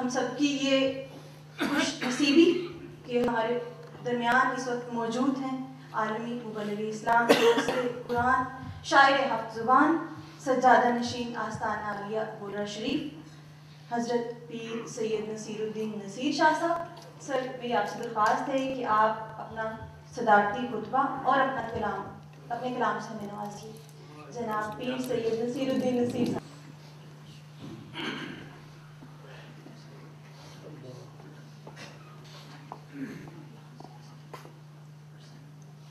हम सबकी ये खुश नसीबी कि हमारे दरमियान इस वक्त मौजूद हैं आलमी मुबल्लिग इस्लाम कुरान शायर हफ्त ज़ुबान सज्जादा नशीन आस्ताना आलिया बुर्रा शरीफ हज़रत पीर सैयद नसीरुद्दीन नसीर शाह साहब। सर, मेरी आपसे दरख्वास्त है कि आप अपना सदाकती खुतबा और अपने कलाम से हमें नवाजिए। जनाब पीर सैयद नसीरुद्दीन नसीर साहब।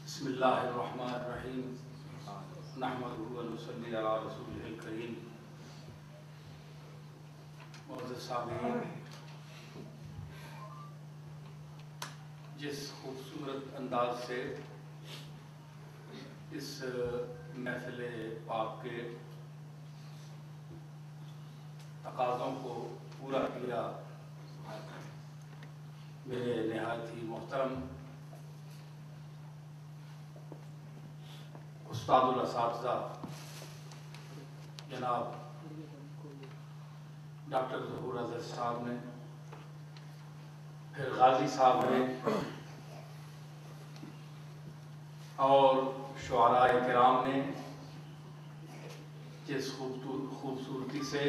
बिस्मिल्लाहिर्रहमानिर्रहीम नहमदुहु व नुसल्ली अला रसूलिहिल करीम। मुअज़्ज़ज़ सामीईन, जिस खूबसूरत अंदाज से इस महफ़िल पाक के तकाज़ों को पूरा किया मेरे निहायत ही मोहतरम उस्तादुल असातिज़ा जनाब डॉक्टर ज़हूर अज़हर साहब ने, फिर गाजी साहब ने और शुअराए किराम ने जिस खूबसूरती से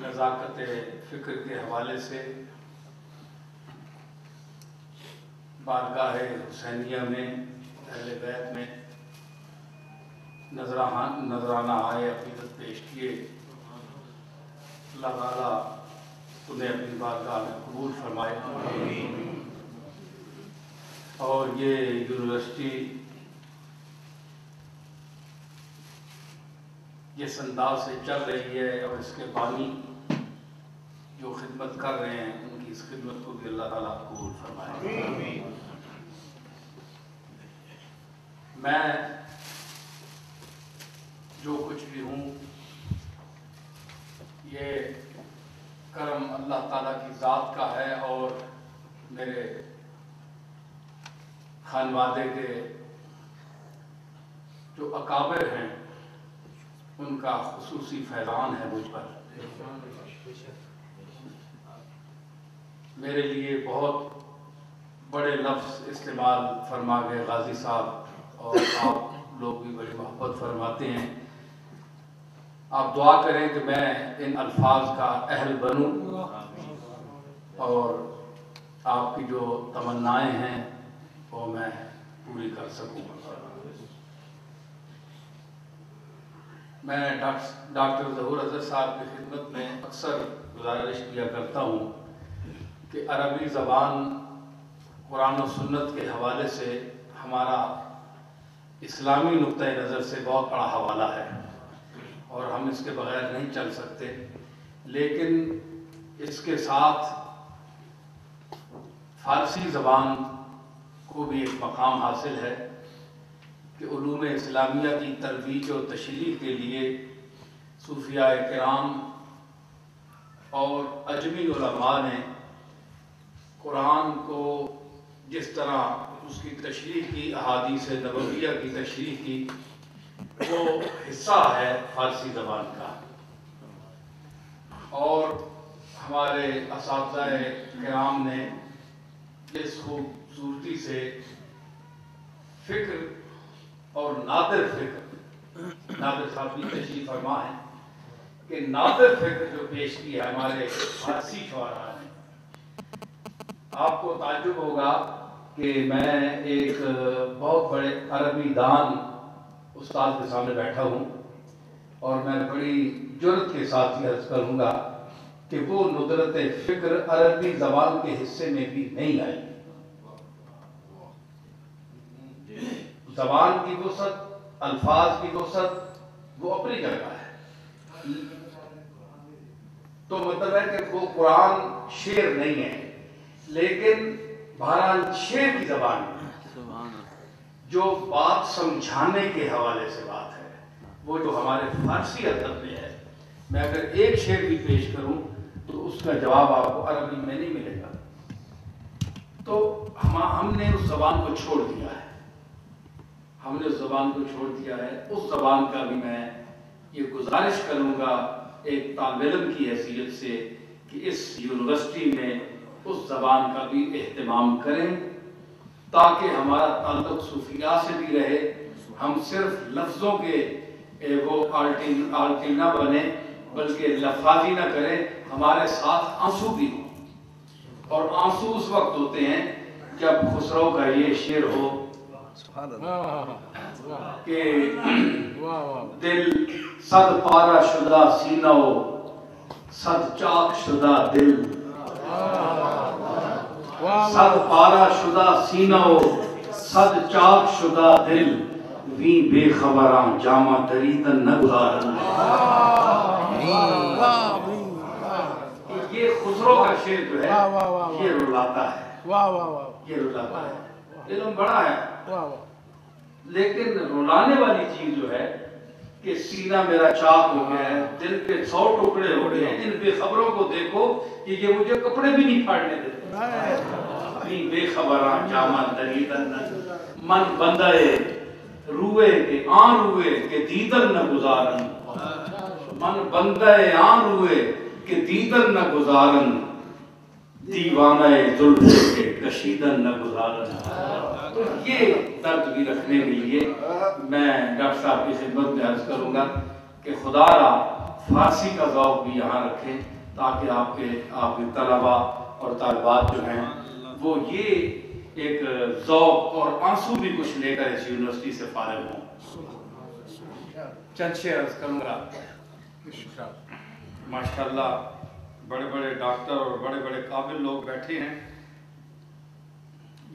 नज़ाकत फ़िक्र के हवाले से बारगाह हुसैनिया में अहले बैत में नजराना आए अक़ीदत पेश किए, अल्लाह ताला उन्हें अपनी बारगाह में कबूल फरमाए। और ये यूनिवर्सिटी जिस अंदाज से चल रही है और इसके बानी जो खिदमत कर रहे हैं, उनकी इस खिदमत को भी अल्लाह ताला कबूल फरमाए। मैं जो कुछ भी हूँ ये करम अल्लाह ताला की ज़ात का है और मेरे खानवादे के जो अकाबिर हैं उनका खुसूसी फैज़ान है मुझ पर। मेरे लिए बहुत बड़े लफ्ज़ इस्तेमाल फरमा गए गाजी साहब, और आप लोग भी बड़ी मोहब्बत फरमाते हैं। आप दुआ करें कि मैं इन अल्फाज का अहल बनूं और आपकी जो तमन्नाएं हैं वो मैं पूरी कर सकूं। मैं डॉक्टर ज़हूर अज़हर साहब की खिदमत में अक्सर गुजारिश किया करता हूँ कि अरबी ज़बान कुरान और सुन्नत के हवाले से हमारा इस्लामी नुक्ता नज़र से बहुत बड़ा हवाला है और हम इसके बगैर नहीं चल सकते। लेकिन इसके साथ फ़ारसी ज़बान को भी एक मकाम हासिल है कि उलूम इस्लामिया की तरवीज और तशरीह के लिए सूफिया किराम और अजमी उलमा ने कुरान को जिस तरह उसकी तशरीह की, अहादीस नबविया की तशरीह की, वो हिस्सा है फ़ारसी ज़बान का। और हमारे असातिज़ाए किराम ने जिस खूबसूरती से फ़िक्र और नादिर फ़िक्र, नादिर साहब की तशरीह फरमा है कि नादिर फ़िक्र जो पेश की है हमारे फ़ारसी शुअरा ने, आपको ताज्जुब होगा कि मैं एक बहुत बड़े अरबी दान उस्ताद के सामने बैठा हूँ और मैं बड़ी जुर्रत के साथ ये अर्ज़ करूँगा कि वो नुदरत फ़िक्र अरबी ज़बान के हिस्से में भी नहीं आई। ज़बान की वुसअत, अल्फाज की वुसअत वो अपनी जगह है, तो मतलब है कि वो कुरान शेर नहीं है, लेकिन बहरहाल शेर की ज़बान में जो बात समझाने के हवाले से बात है, वो जो हमारे फ़ारसी अदब में है, मैं अगर एक शेर भी पेश करूं तो उसका जवाब आपको अरबी में नहीं मिलेगा। तो हमने उस ज़बान को छोड़ दिया है, हमने उस ज़बान को छोड़ दिया है। उस ज़बान का भी मैं ये गुजारिश करूँगा एक तालिब इल्म की हैसियत से कि इस यूनिवर्सिटी में उस ज़बान का भी एहतमाम करें ताकि हमारा ताल्लुक सूफिया से भी रहे, हम सिर्फ लफ्ज़ों के वो आल्टी ना बने बल्कि लफाजी ना करें, हमारे साथ आंसू भी हो। और आंसू उस वक्त होते हैं जब खुसरो का ये शेर हो कि दिल सद पारा शुदा सीना हो, सद चाक शुदा दिल, सद पारा शुदा सीना हो, सद चाक शुदा दिल, वी बेखबरा जामा तरीदन न गुजारन। ये खुसरो का शेर जो है ये रुलाता है, ये रुलाता है। इल्म बड़ा है, लेकिन रुलाने वाली चीज जो है कि सीना मेरा चाक हो गया है, दिल के 100 टुकड़े हो गए हैं, इन बेखबरों को देखो कि ये मुझे कपड़े भी नहीं फाड़ने देते। बेखबरा जामा तरीदन मन बंदे रुए के आन रुए के दीदर न गुजारन, मन बंदे आन रुए के दीदर न गुजारन, दीवाने जुल्फे के कशीदन न गुजारन। तो ये दर्द भी रखने के लिए मैं डॉक्टर साहब की खिदमत में अर्ज करूंगा कि खुदारा फारसी का ज़ौक़ भी यहाँ रखें ताकि आपके तलबा और तालिबात जो हैं वो ये एक ज़ौक़ और आंसू भी कुछ लेकर इस यूनिवर्सिटी से फारिग हों। चंद शेर अर्ज करूँगा। माशाल्लाह बड़े बड़े डॉक्टर और बड़े बड़े काबिल लोग बैठे हैं।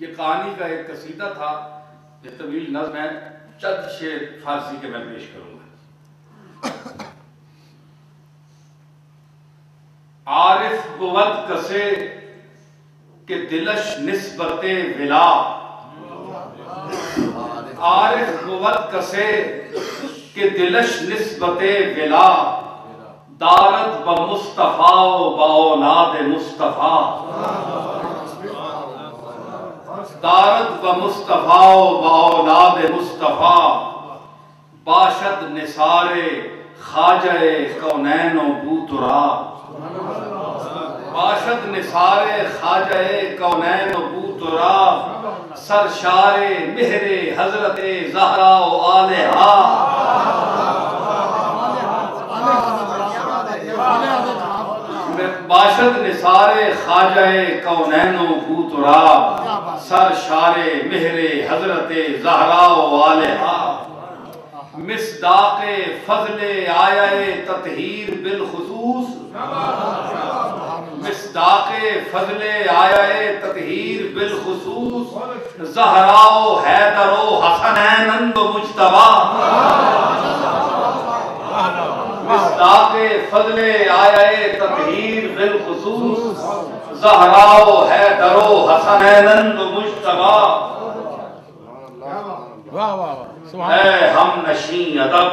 ये कहानी का एक कसीदा था, ये तवील नज़्म है, चंद शेर फारसी के मैं पेश करूँगा। आरिफ बुवद कसे के दिलश निस्बते विला, आरिफ बुवद कसे के दिलश निस्बते विला, दारत ब मुस्तफा ब औलाद मुस्तफा, दारत ब मुस्तफा ब औलाद मुस्तफा, बाशद निसारे खाजे कौनैन बूतरा, बाशद निसारे खाजे कौनैन बूतरा, सरशारे मेहरे हजरते ज़हरा व आलिहा, बाशद निसारे खाजे कौनैन बूतरा, सरशारे मेहरे हजरते ज़हरा व आलिहा, मिस्दाक़े फ़ज़ले आये ततहीर बिलखुसूस, मिस्दाक़े फ़ज़ले आये ततहीर बिलखुसूस, ज़हराओ हैदरो हसनैन व मुज्तबा, मिस्दाक़े फ़ज़ले आये ततहीर बिलखुसूस, ज़हराओ हैदरो हसनैन व मुज्तबा। है हम नशी अदब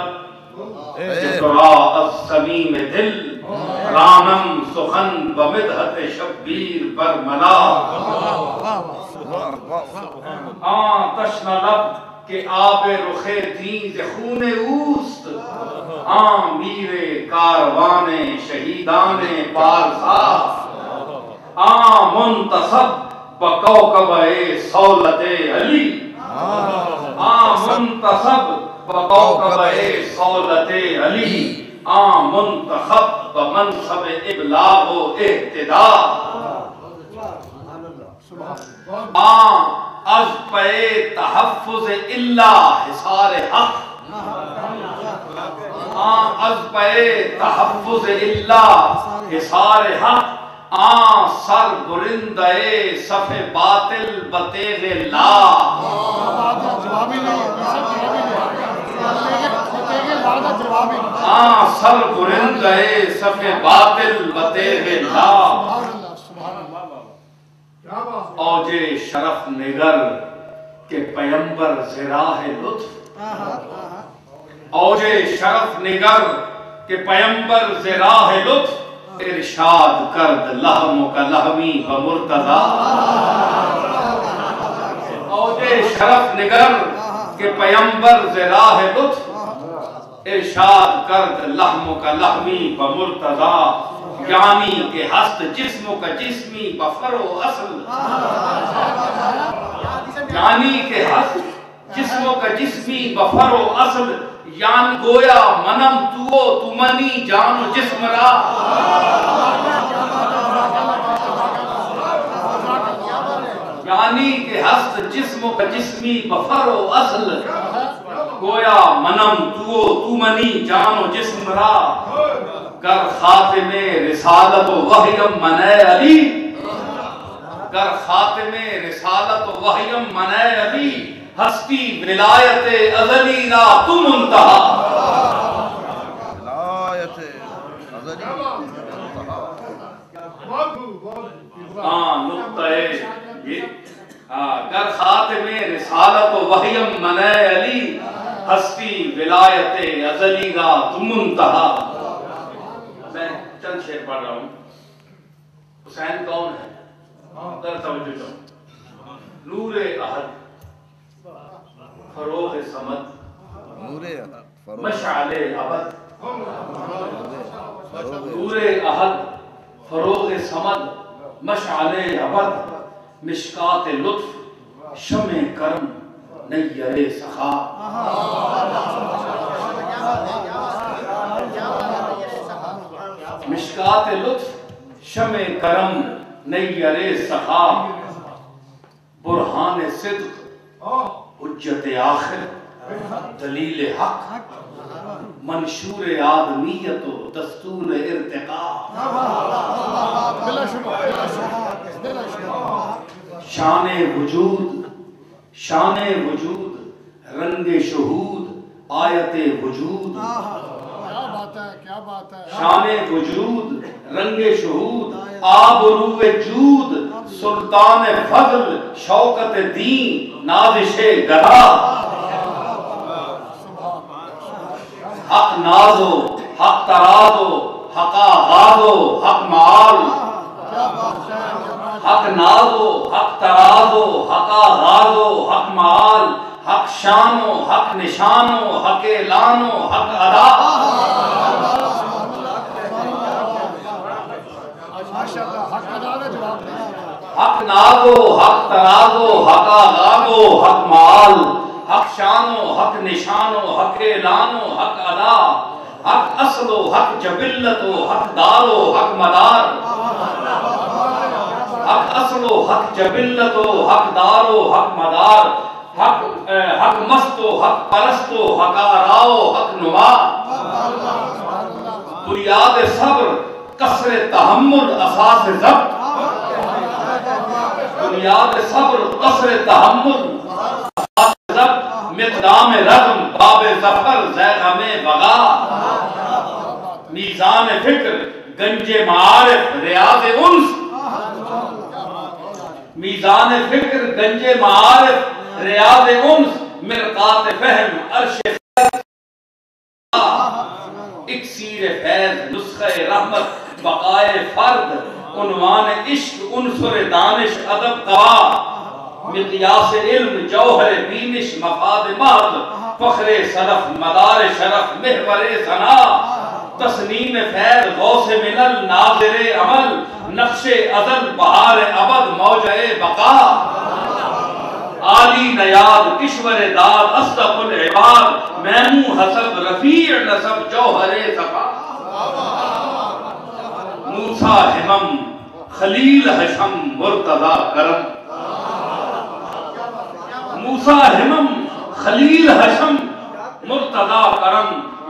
जिकरा अज़्ज़मीम दिल, रानम सुखन बमिदहत शब्बीर बरमला, तश्न लब के आबे रुखे दीज खूने ऊस्त, मीरे कारवाने शहीदाने पारसा, मुंतसब बकौकबे सौलते अली, मुंतसब बकौकबे सौलते अली, मुंतखब बमनसब इबलाग व इह्तिदा, अज़ पे तहफ़्फ़ुज़ इल्ला हिसार हक़, अज़ पे तहफ़्फ़ुज़ इल्ला हिसार हक़, सर बुरिंदे सफ़े बातिल बतेग़े ला, सर बुरिंदे सफ़े बातिल बतेग़े ला, औजे शरफ निगर के पैगंबर ज़िराह लुत्फ़, औजे शरफ निगर के पैगंबर ज़िराह लुत्फ़, इरशाद करद लहमो का लहमी व मुर्तज़ा, औजे शरफ निगर के पैगंबर ज़िराह लुत्फ़, इरशाद करद लहमो का लहमी ब मुर्तजा, यानी के हस्त जिस्मो का जिस्मी ब फरो असल, यानी के हस्त जिस्मो का जिस्मी ब फरो असल, यान गोया मनम तुओ तुमनी जानो जिस्मरा। यानी के हस्त जिस्मो का जिस्मी ब फरो असल, गोया मनम तुओ तुमनी जानो जिस्मरा। कर खातिमे रिसालत वहयम मने अली, कर खातिमे रिसालत वहयम मने अली, हस्ती विलायत अज़ली ना तुम मुंतहा। विलायत अज़ली नुक्ता है ये। कर खातिमे रिसालत वहयम मने अली, हस्ती विलायत अज़ली ना तुम मुंतहा। मैं चंद शेर पढ़ रहा हूँ। हुसैन कौन है? कर तवज्जो करो। नूरे अहद, फरोग़ समद, मशअले अबद, नूरे अहद, फरोग़ समद, मशअले अबद, मिशकात लुत्फ, शमे करम, नय्यरे सखा। मिशकात लुत्फ, शमे करम, नय्यरे सखा, बुरहान सिद्क़, हुज्जत आखिर, दलील हक, मंशूर आदमीयत दस्तूर इर्तिका। शाने वजूद, शाने वजूद, रंगे शहूद, आयते वजूद। क्या बात है। शाने वजूद, रंगे शहूद, आबरूए जूद, सुल्तान फजल, शौकत दीन, नाज़िशे गदा। हक नाजो, हक तराजो, हका गाजो, हक माल। हक नाजो, हक तराजो, हका गाजो, हक माल, हक शानो, हक निशानो, हक लानो, हक अदा। हक नागो, हक तराजो, हका गागो, हक माल, हक शानो, हक निशानो, हक लानो, हक अदा। हक असलो, हक जबिल्लतो, हक दारो, हक मदार। हक असलो, हक जबिल्लतो, हक दारो, हक मदार। हक मस्तो, हक परस्तो, हक आराओ, हक नुमा। बुनियाद सब्र, कसरे तहम्मुल, असास ज़ब्त। बुनियाद सब्र, कसरे तहम्मुल, असास ज़ब्त। मिक़दाम रज़्म, बाब ज़फ़र, ज़ैग़मे बग़ा। मीज़ान फ़िक्र, गंजे मारिफ़, रियाज़े उन्स। मीज़ान फ़िक्र, गंजे मारिफ़, रियाज़े उन्स। मिरक़ात फ़हम, अर्श इक्सीर फैज़, नुस्ख़े रहमत, बक़ाए फ़र्द, उन्वान इश्क़, उन्सुर दानिश, अदब क़वा। मिक़यास इल्म, जौहर बीनिश, मफ़ाद महज़, फ़ख़्रे सरफ़, मदार शरफ़, महवरे सना। तस्नीम फैज़, गौसे मिलल, नाज़िरे अमल, नक्शे अज़ल, बहार अबद, मौजे बक़ा। आली नयाद, किश्वर दाद, अस्दक़ुल इबाद, मैमू हसब, रफ़ी नसब, जौहरे सफ़ा। मूसा हिमम, खलील हशम, मुर्तज़ा करम। मूसा हिमम, खलील हशम, मुर्तज़ा करम।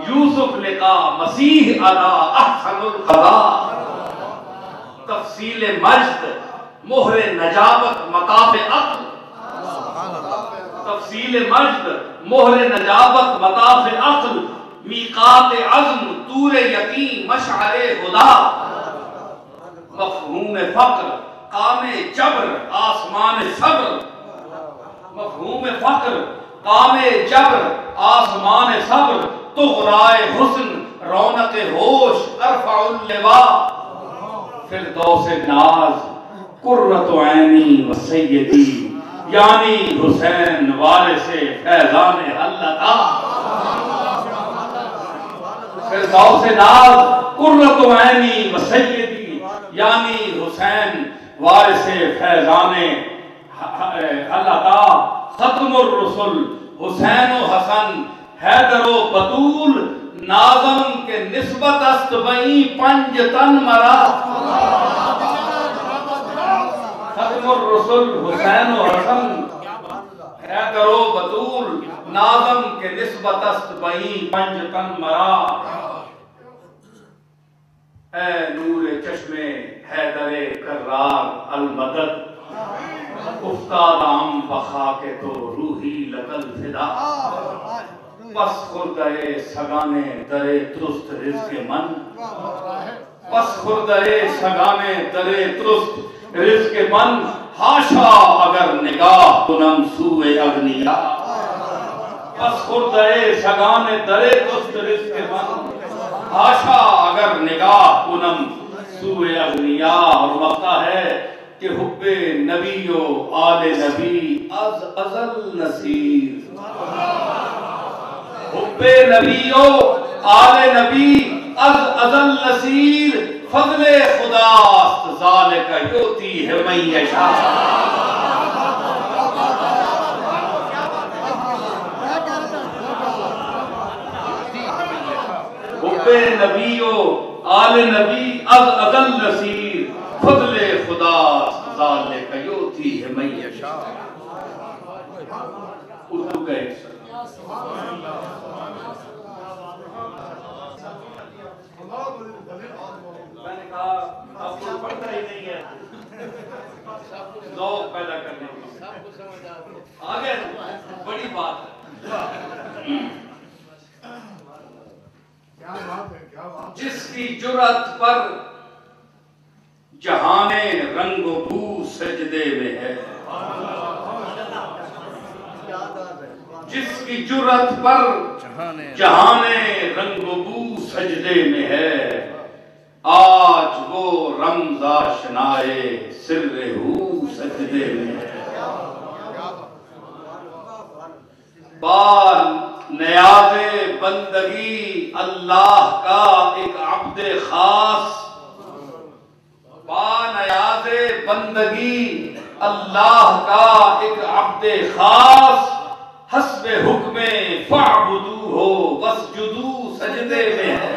यूसुफ लिका, मसीह अदा, अहसनुल क़ज़ा। तफ़सील मज्द, मोहरे नजाबत, मताफ़ अक़्ल। तफ़सील मज्द, मोहरे नजाबत, मताफ़ अक़्ल। मीक़ात अज़्म, तूरे यक़ीन, मशअरे हुदा। मफ़हूम फ़क़्र, कामे जब्र, आसमान सब्र। मफ़हूम फ़क़्र, कामे जब्र, आसमान सब्र। तुग़राए हुस्न, रौनक होश, अरफ़उल लिवा। फ़िरदौस नाज़, कुर्रतु ऐनी व सय्यदी, यानी हुसैन वारिसे फैज़ान अल्लता। गौसे नाज कुर्रतु ऐनी व सय्यदी यानी हुसैन वारिसे फैजाने अल्लाह खत्मुर रसूल हुसैन व हसन हैदर व बतूल नाज़म के निस्बत अस्त बई पंज तन मरा खत्मुर रसूल हुसैन व हसन हैदर व बतूल नाज़म के निस्बत अस्त बई पंज तन मरा ऐ नूरे चश्मे हैदरे कर्रार अल मदद उफ्तादाम बखा के तो रूही लकल फिदा बस खुर्दे सगाने दरे तुस्त रिज़्क़े मन बस खुर्दे सगाने दरे तुस्त रिज़्क़े मन हाशा अगर निगाह कुनम सूए अग्निया बस खुर्दे सगाने दरे तुस्त रिज़्क़े मन हाशा अगर निगाह कुनम सूए अग्निया। और वक्ता है कि हुब्बे नबीयो आले नबी अज अजल नसीर हुब्बे नबीयो आले नबी अज अजल नसीर फज़ले खुदास्त ज़ालिका युती है मैं यशा। हुब्बे नबीयो आले नबी अज अजल नसीर फज़ले खुदा ज़ालिका युती है मैं यशा। उर्दू का एक मैंने कहा आपको पढ़ता ही नहीं है ज़ौक़ पैदा करने की आगे बड़ी बात है। जिसकी जुर्रत पर जहाने रंगो बू सजदे में है जिसकी जुर्रत पर जहाने रंगो बू सजदे में है आज वो रमज़ा शनाए सिर्रे हू सजदे में है। बाल नयाज़े बंदगी अल्लाह का एक अब्दे खास बानयाज़े बंदगी अल्लाह का एक अब्दे खास हस्बे हुक्मे फ़अबुदू हो वस्जुदू सजदे में है।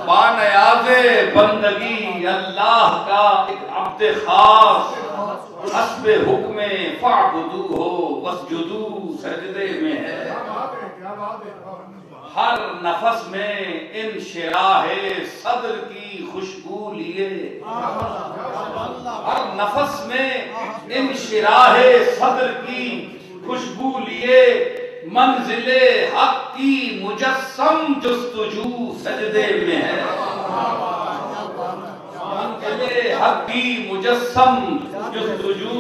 बानयाज़े बंदगी अल्लाह का एक अब्दे खास हस्बे हुक्मे फ़अबुदू हो वस्जुदू सजदे में है। हर नफस में इंशिराहे सद्र की खुशबू लिए हर नफस में इंशिराहे सद्र की खुशबू लिए मंजिले हक की मुजस्सम जुस्तजू सजदे में है। मंजिले हक की मुजस्सम जुस्तजू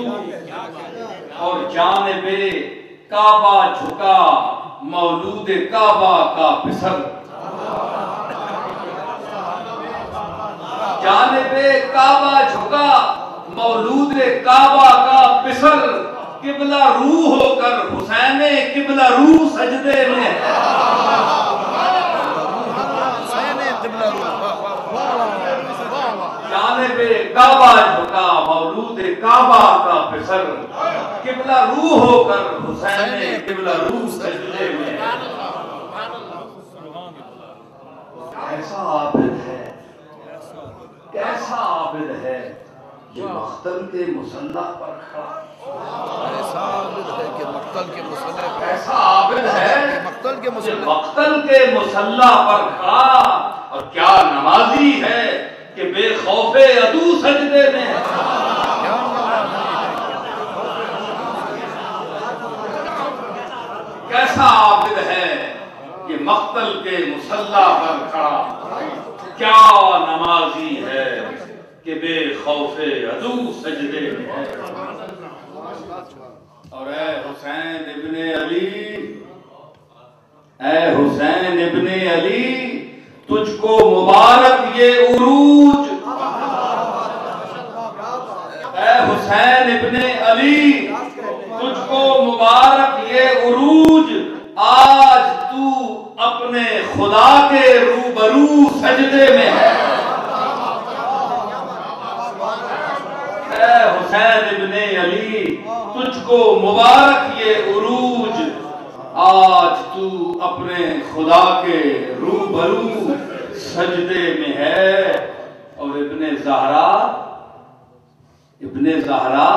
और जानिबे काबा झुका मौलूद काबा का पिसर जानिबे काबा झुका मौलूद काबा का पिसर किबला रू होकर हुसैने किबला रू सजदे में जानिबे काबा झुका मौलूद काबा का पिसर किबला रू होकर हुसैने किबला रू सजदे में। कैसा आबिद है कैसा आबिद है ये मख्तल के मुसल्ला पर खड़ा ऐसा आबिद है कि मख्तल के मुसल्ला कैसा आबिद है मख्तल के मुसल्ला पर खड़ा और क्या नमाजी है कि बेखौफे अदू सजदे में है। कैसा आबिद है कि मख्तल के मुसल्ला पर खड़ा क्या नमाजी है कि बेखौफे अदू सजदे में है। और ऐ हुसैन इब्ने अली तुझको मुबारक ये उरूज ऐ हुसैन इब्ने अली तुझको मुबारक ये उरूज आज तू अपने खुदा के रूबरू सजदे में है। हुसैन इब्ने अली तुझको मुबारक ये उरूज, आज तू अपने खुदा के रूबरू सजदे में है। और इब्ने ज़हरा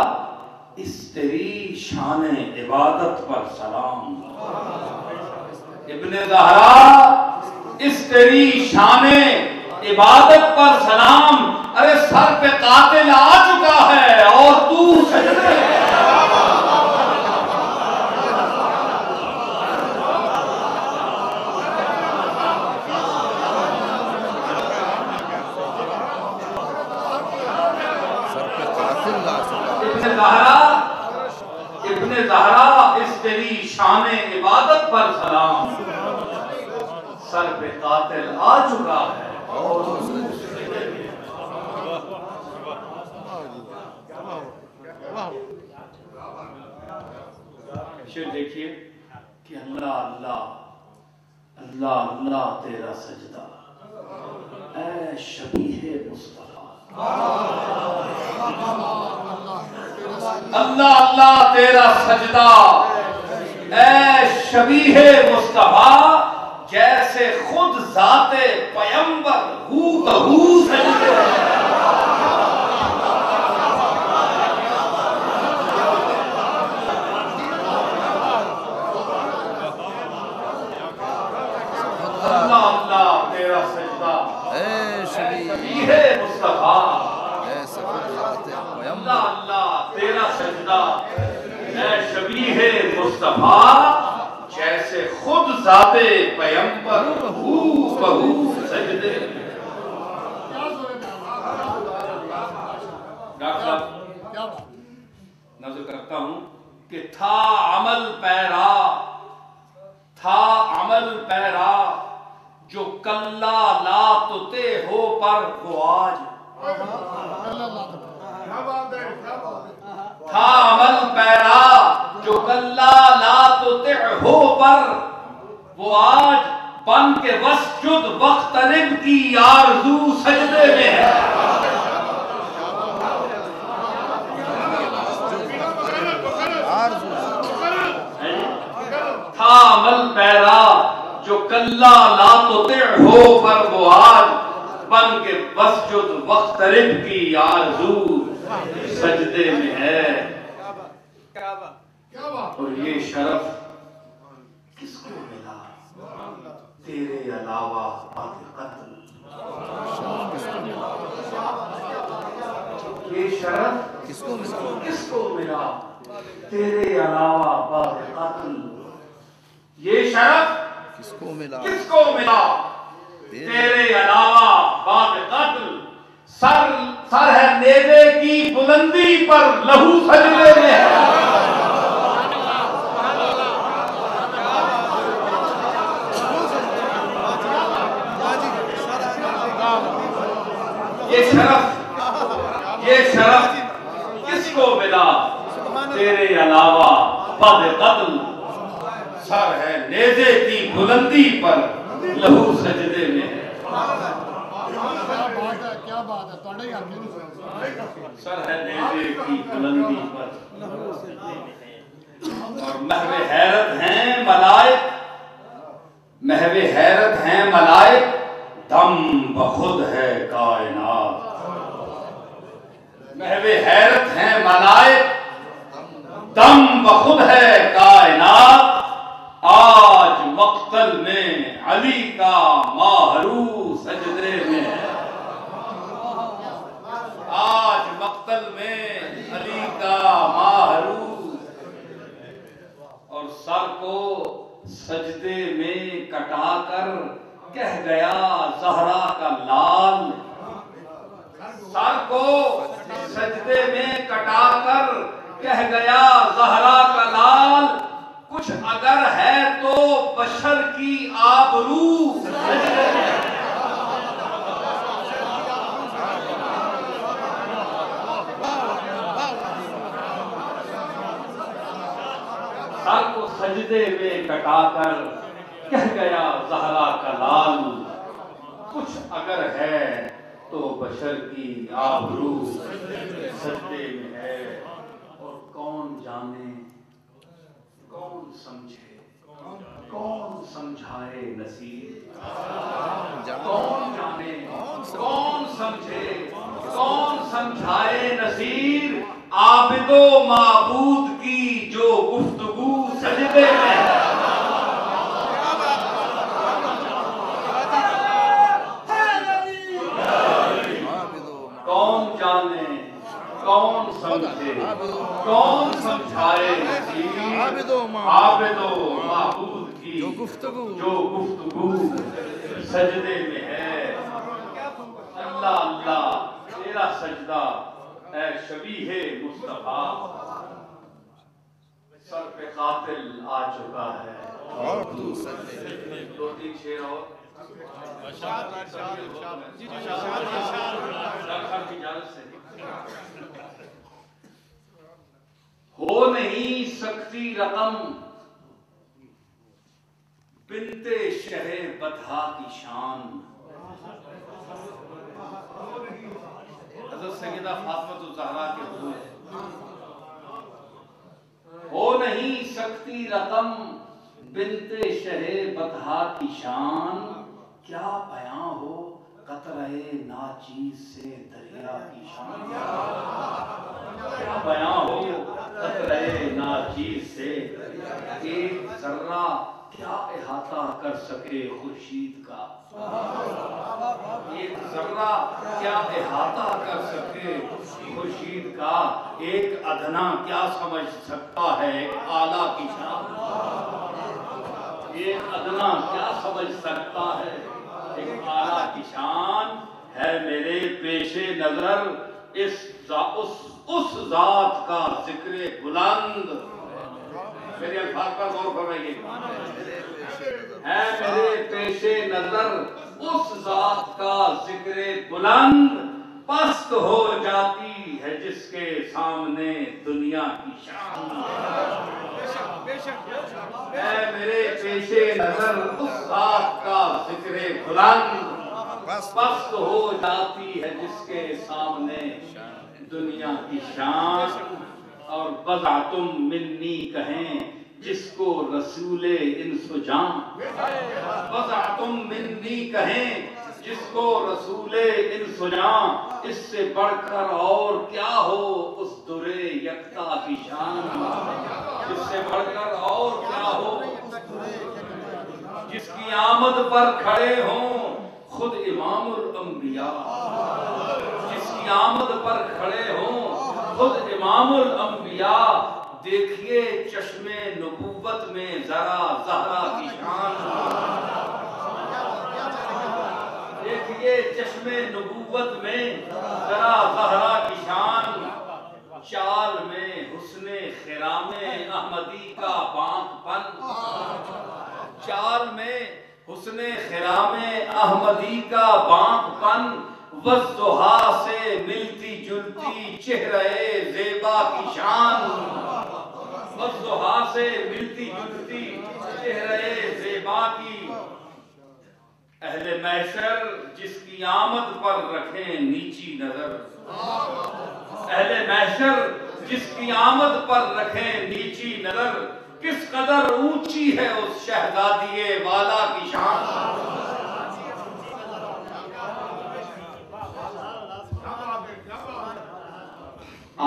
इस तेरी शान इबादत पर सलाम। इब्ने ज़हरा इस तेरी शान इबादत पर सलाम। अरे सर पे कातिल आ चुका है और तू सजदे में। इब्ने ज़हरा इस तेरी शान इबादत पर सलाम। सर पे कातिल आ चुका है और शेर देखिए कि अल्लाह अल्लाह अल्लाह अल्लाह तेरा सजदा, ऐ शबीहे मुस्तफा। अल्लाह अल्लाह तेरा सजदा, ऐ शबीहे मुस्तफा, जैसे खुद जाते पैगंबर हू बहू सजदे। अल्लाह अल्लाह तेरा सजदा, ऐ शबीहे मुस्तफा, अल्लाह अल्लाह तेरा सजदा, ऐ शबीहे मुस्तफा, जैसे खुद जाते पैगंबर हू बहू सजदे। डॉक्टर साहब नजर करता हूं कि था अमल पैरा जो कल्ला ला तुते हो पर वो आज। था अमल पैरा जो कल्ला ला तुते हो पर वो आज, बन के वस्जुद वक्तरिब की आरज़ू सजदे में है। था अमल पैरा जो कल्ला ला तुते हो पर वो आज, बन के वस्जुद वक्तरिब की आरज़ू सजदे में है। और ये शरफ किसको मिला तेरे अलावा बाक़ी। ये शरफ किसको मिला तेरे अलावा बाक़ी। ये शरफ किसको मिला तेरे अलावा बाक़ी। सर है नेज़े की बुलंदी पर लहू सजदे में है। ये शरफ किसको मिला तेरे अलावा बाक़ी। सर है नेज़े की बुलंदी पर लहू सजदे में है। क्या बात है सर है नेज़े की बुलंदी पर। और महवे हैरत हैं मलाइक, दम बखुद है कायनात। महवे हैरत हैं मलाइक, दम बखुद है कायनात। आज मक्तल में अली का माहरू सजदे में है। आज मक्तल में अली का माहरू। और सर को सजदे में कटाकर कह गया ज़हरा का लाल। सर को सजदे में कटाकर कह गया ज़हरा का लाल। कुछ अगर है तो बशर की आबरू। सर को सजदे में कटाकर कह गया ज़हरा का लाल, कुछ अगर है तो बशर की आबरू सजदे में है। और कौन जाने, कौन समझे, कौन समझाए नसीब, कौन जाने, कौन समझे, कौन समझाए नसीर, आबिदो माबूद की जो गुफ्तगू सजदे में है। कौन जाने, कौन समझे, कौन समझाए नसीर, आबिदो माबूद की जो गुफ्तगू सजदे में है। अल्लाह अल्लाह तेरा सजदा ऐ शबीहे मुस्तफा, सर पे कातिल आ चुका है। दो तीन शेर और हो नहीं सकती रकम बिनते शहे बधा की शान। हज़रत सैयदा फातिमा ज़हरा के हुजूर, हो नहीं सकती रकम बिनते शहे बधा की शान, क्या बयां हो कतरे नाचीज से दरिया की शान। क्या बयां हो कतरे नाचीज से, एक जर्रा क्या इहाता कर सके खुर्शीद का, एक जर्रा क्या इहाता कर सके खुर्शीद का, एक अदना क्या समझ सकता है एक आला की शान। एक अदना क्या समझ सकता है एक आला की शान। है मेरे पेशे नजर उस जात का जिक्र बुलंद। मेरे अल्फाज पर गौर फरमाइए। है मेरे पेशे नजर उस जात का जिक्र बुलंद, पस्त हो जाती है जिसके सामने दुनिया की शान। है मेरे पेशे नजर उस जात का जिक्र बुलंद, पस्त हो जाती है जिसके सामने दुनिया की शान। और बज़ा तुम मिन्नी कहें जिसको रसूले इंसुजां, बज़ा तुम मिन्नी कहें जिसको रसूले इंसुजां, इससे बढ़कर और क्या हो उस दुरे यक्ता की शान। इससे बढ़कर और क्या हो जिसकी आमद पर खड़े हों खुद इमामुल अंबिया, जिसकी आमद पर खड़े हों खुद इमामुल अंबिया। देखिए चश्मे नबुव्वत में जरा ज़हरा की शान। देखिए चश्मे नबुव्वत में जरा ज़हरा की शान। चाल में हुस्ने खिरामे अहमदी का बांकपन, चाल में हुस्ने खिरामे अहमदी का बांकपन, वज़्ज़ुहा से मिलती जुलती चेहरे ज़ेबा की शान। वज़्ज़ुहा से मिलती जुलती चेहरे ज़ेबा की। अहले महशर जिसकी आमद पर रखें नीची नजर, अहले महशर जिसकी आमद पर रखें नीची नजर, किस कदर ऊंची है उस शहजादिये वाला की शान।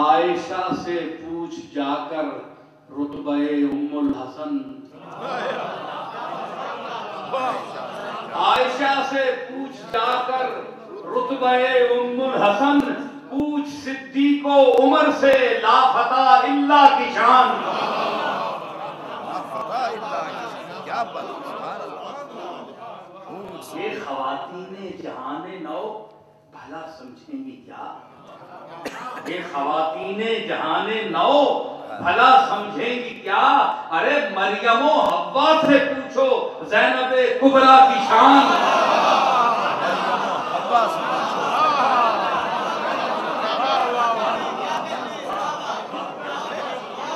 आयशा से पूछ जाकर रुतबे उम्मुल हसन, आयशा से पूछ जाकर रुतबे उम्मुल हसन, पूछ सिद्दीको उमर से लाफता इल्ला की शान। क्या ये ख़वातीने जहाने नौ भला समझेंगी क्या, ये ख़वातीने जहाने नौ भला समझेंगी क्या। अरे मरियमो हव्वा से पूछो ज़ैनबे कुबरा की शान।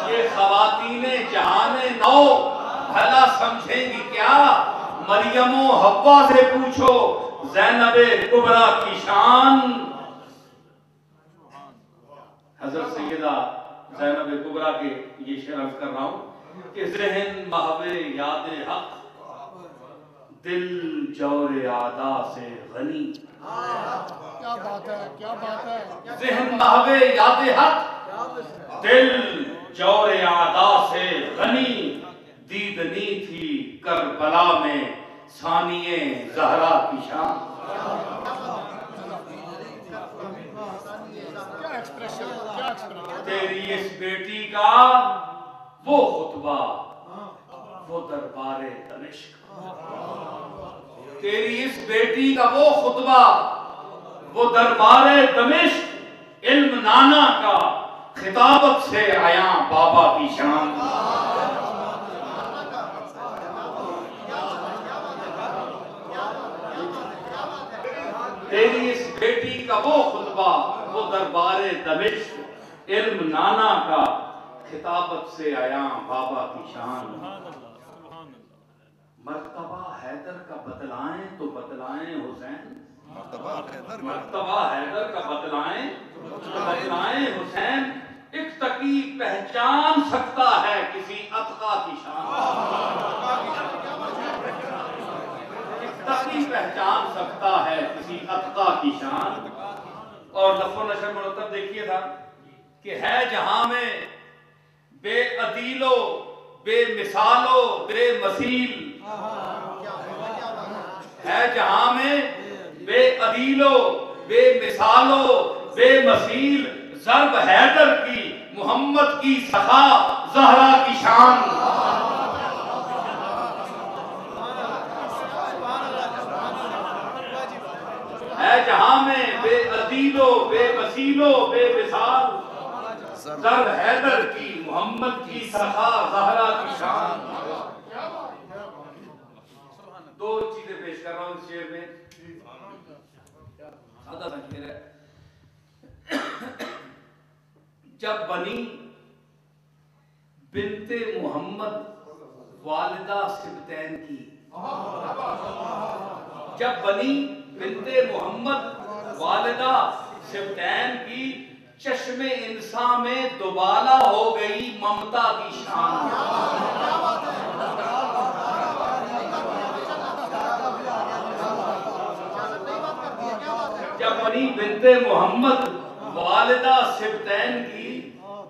ये ख़वातीने जहाने नौ भला समझेंगी क्या। क्या, मरियमो हव्वा से पूछो ज़ैनबे कुबरा की शान। हजरत सैयदा ज़ैनबे कुबरा के ये शेर अर्ज कर रहा हूं कि ज़हन महवे याद हक, दिल जौरे आदा से गनी। क्या बात है, क्या बात है। ज़हन महवे याद हक, दिल जौरे आदा से गनी। दीदनी थी करबला में सानिए ज़हरा की शान। क्या एक्सप्रेशन, क्या एक्सप्रेशन। तेरी इस बेटी का वो खुतबा, वो दरबारे दमिश्क। तेरी इस बेटी का वो खुतबा, वो दरबारे दमिश्क। इल्म नाना का खिताबत से आया बाबा की शान। तेरी इस बेटी का वो खुतबा, वो दरबारे दमिश्क। इल्म नाना का खिताबत से आया बाबा की शान। मर्तबा हैदर का बतलाएं तो बतलाएं हुसैन। मर्तबा हैदर का बतलाएं तो बतलाएं हुसैन। एक तकी पहचान सकता है किसी अतका की शान। एक तकी पहचान सकता है किसी अतका की शान। और लफ्ज़ व नशर मुरतब देखिए था कि है जहां में बेअदीलो बेमिसालो बेमसील। है जहां में बेअदीलो बेमिसालो बेमसील। ज़र्ब हैदर की मोहम्मद की सखा ज़हरा की शान। है जहां में बेअदीलो बेमसीलो बेमिसाल। ज़र्ब हैदर की मोहम्मद की सखा ज़हरा की शान। दो चीजें पेश कर रहा हूं इस शेर में। सादा सा शेर है। जब बनी बिनते मोहम्मद वालिदा सिबतैन की। जब बनी बिनते मोहम्मद वालिदा सिबतैन की, चश्मे इंसान में दुबाला हो गई ममता की शान। जब बनी बिनते मोहम्मद वालिदा सिबतैन की,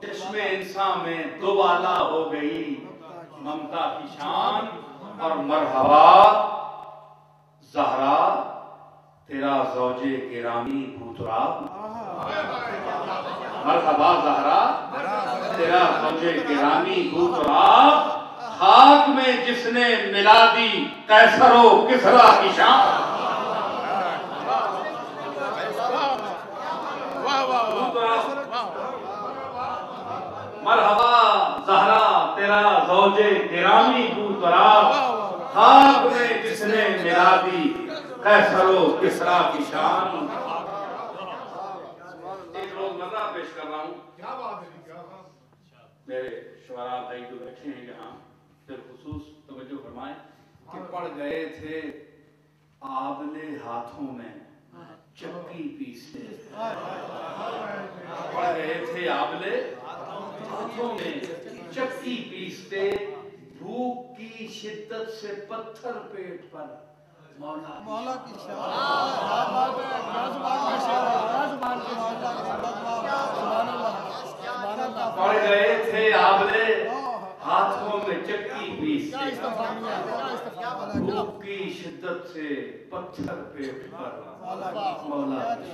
चश्मे इंसान में दुबाला हो गई ममता की शान। और मरहबा ज़हरा तेरा ज़ौजे गिरामी भूतराब। मरहबा ज़हरा तेरा ज़ौजे गिरामी भूतराब। खाक में जिसने मिला दी कैसरो किसरा की शान। मरहबा ज़हरा तेरा ज़ौजे गिरामी भूतराब। खाक में जिसने मिला दी कैसरो किसरा की शान। एक रोज़मर्रा पेश कर रहा हूँ। मेरे शुअरा भाई जो बैठे हैं यहाँ, बिलखुसूस तवज्जो फरमाएं कि पड़ गए थे आबले हाथों में चक्की पीसते। पड़ गए थे आबले हाथों में चक्की पीसते। भूख की शिद्दत से पत्थर पेट पर मौला की पड़ गए थे आबले हाथों में चक्की पीसते। भूख की शिद्दत से पत्थर पेट पर मौला की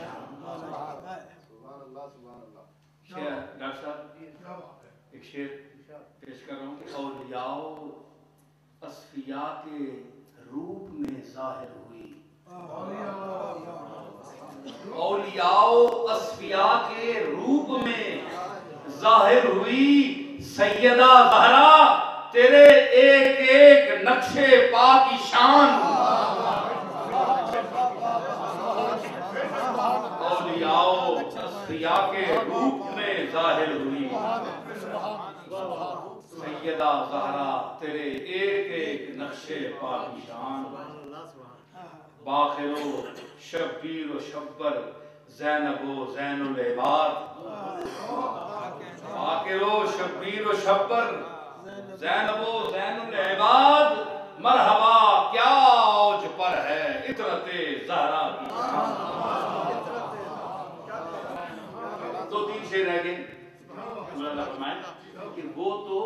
शेर। डॉक्टर साहब एक शेर पेश कर रहा हूँ। औलियाओ अस्फिया के रूप में जाहिर हुई। औलियाओ अस्फिया के रूप में जाहिर हुई। सैयदा ज़हरा तेरे एक एक नक्शे पा की शान। औलियाओ अस्फिया के रूप में जाहिर हुई। सैयदा ज़हरा तेरे एक एक नक्शे पाकिशान, बाखिरो शब्बीर व शब्बर ज़ैनबो ज़ैनुल इबाद, बाखिरो शब्बीर व शब्बर ज़ैनबो ज़ैनुल इबाद, मरहबा क्या औज पर है इतरते ज़हरा की शान। दो तीन शेर रह गए। कि वो तो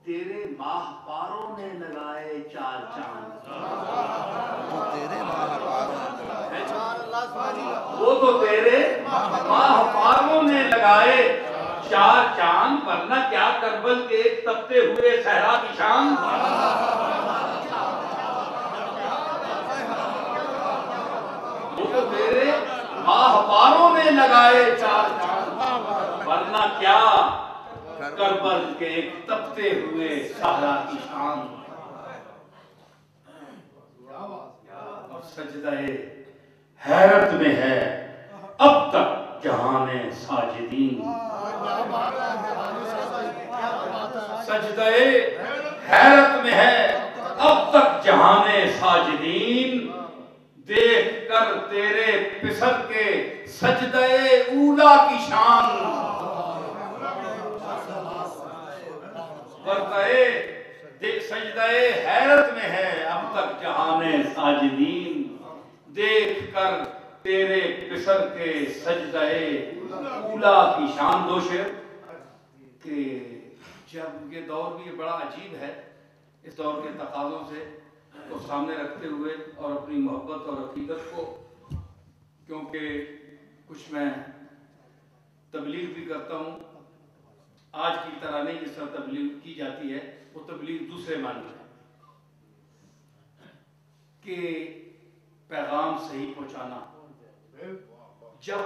तेरे माहपारों ने लगाए चार चांद, तेरे महापारों वो तो तेरे माहपारों ने लगाए चार चांद, वरना क्या करबल के एक तपते हुए सहरा की शान। वो तो तेरे माहपारों ने लगाए चार चांद, वरना क्या करबल के एक तपते हुए सहरा की शान। और सजदाए हैरत में है अब तक जहाने साजिदीन, सजदाए हैरत में है अब तक जहाने साजिदीन, देख कर तेरे पिसर के सजदाए ऊला की शान। सजदाए हैरत में है अब तक जहाने साजिदीन, देख कर तेरे पिसर के सजदाए ऊला की शान। दो शेर कि जब ये दौर भी बड़ा अजीब है, इस दौर के तकाज़ों से को सामने रखते हुए और अपनी मोहब्बत और हकीकत को, क्योंकि कुछ मैं तबलीग भी करता हूँ, आज की तरह नहीं जिस तरह तबलीग की जाती है, वो तबलीग दूसरे मानी है कि पैगाम सही पहुंचाना। जब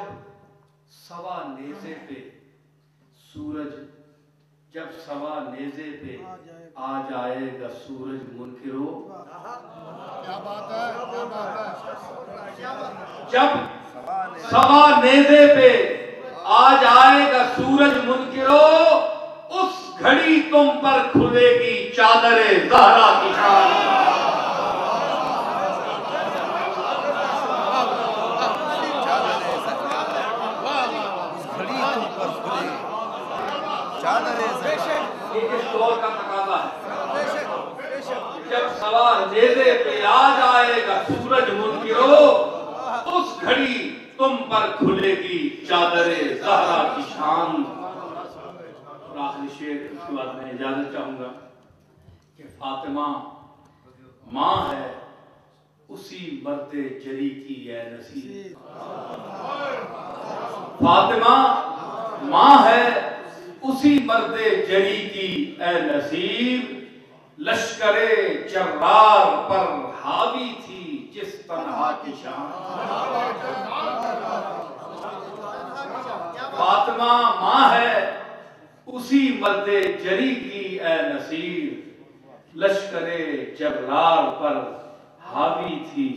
सवा नेज़े पे सूरज, जब सवा नेज़े पे आ जाएगा सूरज मुनकिरो, क्या बात है, क्या बात है। जब सवा नेज़े पे आ जाएगा सूरज मुनकिरो, उस घड़ी तुम पर खुलेगी चादरे ज़हरा की शान। इस दौर का तकाज़ा है। जब सवा नेज़े पे आ जाएगा सूरज मुनकिरो, उस घड़ी तुम पर खुलेगी चादरे ज़हरा की शान। और आखिरी शेर, उसके बाद मैं इजाजत चाहूंगा कि फातिमा माँ है उसी मर्दे जरी की है नसीब, फातिमा माँ है उसी मर्दे जरी की ए नसीब, लश्करे जर्रार पर हावी थी जिस तन्हा की शान। फातिमा माँ है उसी मर्दे जरी की ए नसीब, लश्करे जर्रार पर हावी थी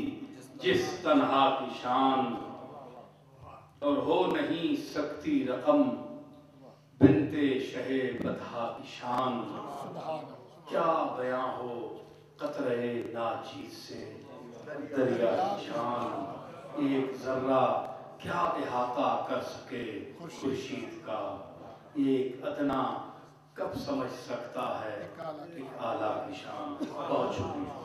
जिस तन्हा की शान। और हो नहीं सकती रकम बिनते शहे बदहा की शान, क्या बयां हो कतरे नाचीज से दरिया की शान। एक जर्रा क्या इहाता कर सके खुर्शीद का, एक अदना कब समझ सकता है एक आला की शान। बहुत शुक्रिया।